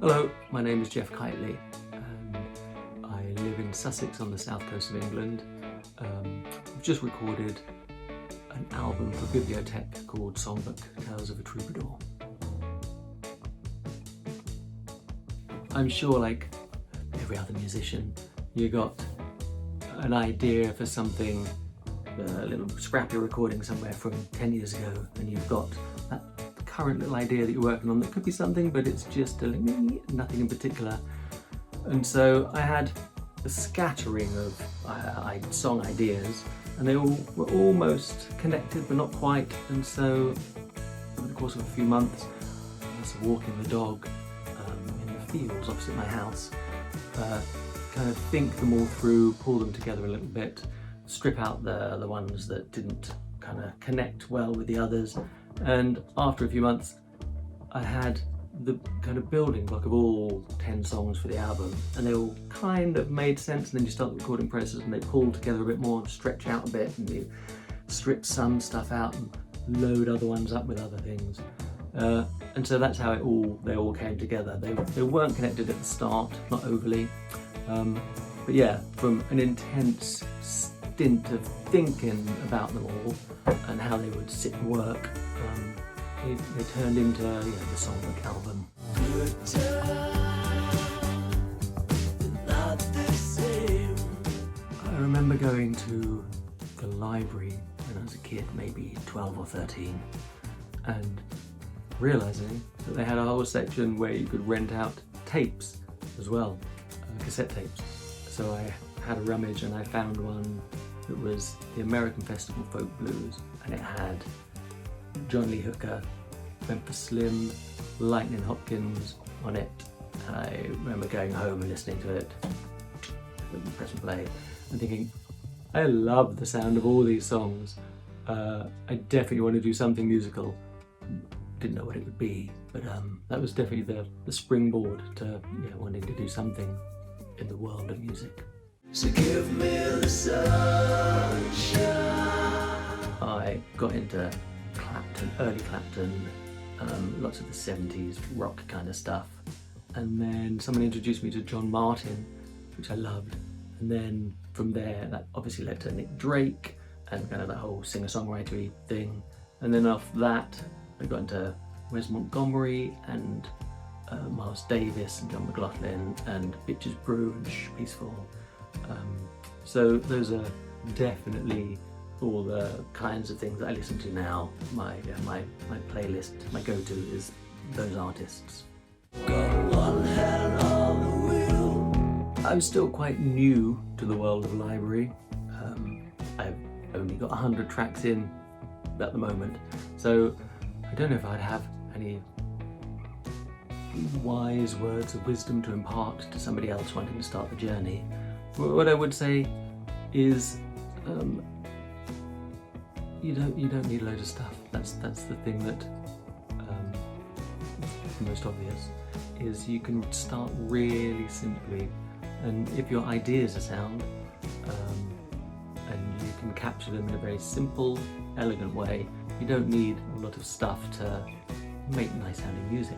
Hello, my name is Jeff Kightly and I live in Sussex on the south coast of England. I've just recorded an album for Bibliotheque called Songbook, Tales of a Troubadour. I'm sure, like every other musician, you got an idea for something, a little scrappy recording somewhere from 10 years ago, and you've got that current little idea that you're working on that could be something, but it's just nothing in particular. And so I had a scattering of song ideas, and they all were almost connected but not quite. And so over the course of a few months, I was walking the dog in the fields opposite my house, kind of think them all through, pull them together a little bit, strip out the ones that didn't kind of connect well with the others. And after a few months, I had the kind of building block of all 10 songs for the album, and they all kind of made sense. And then you start the recording process and they pull together a bit more, stretch out a bit, and you strip some stuff out and load other ones up with other things. And so that's how they all came together. They weren't connected at the start, not overly, but yeah, from an intense stint of thinking about them all and how they would sit and work, they turned into the Songbook album. I remember going to the library when I was a kid, maybe 12 or 13, and realising that they had a whole section where you could rent out tapes as well, cassette tapes. So I had a rummage and I found one that was the American Festival Folk Blues, and it had John Lee Hooker, Memphis Slim, Lightning Hopkins on it. And I remember going home and listening to it, press and play, and thinking, I love the sound of all these songs. I definitely want to do something musical. Didn't know what it would be, but that was definitely the springboard to wanting to do something in the world of music. So give me the sunshine. I got into Clapton, early Clapton, lots of the 70s rock kind of stuff, and then someone introduced me to John Martin, which I loved, and then from there that obviously led to Nick Drake and kind of that whole singer-songwriter thing, and then off that I got into Wes Montgomery and Miles Davis and John McLaughlin and Bitches Brew and Shh Peaceful. So those are definitely all the kinds of things that I listen to now. My playlist, my go-to is those artists. Got one hand on the wheel. I'm still quite new to the world of library. I've only got 100 tracks in at the moment, so I don't know if I'd have any wise words of wisdom to impart to somebody else wanting to start the journey. What I would say is you don't need a load of stuff. That's the thing that is the most obvious, is you can start really simply, and if your ideas are sound and you can capture them in a very simple, elegant way, you don't need a lot of stuff to make nice sounding music.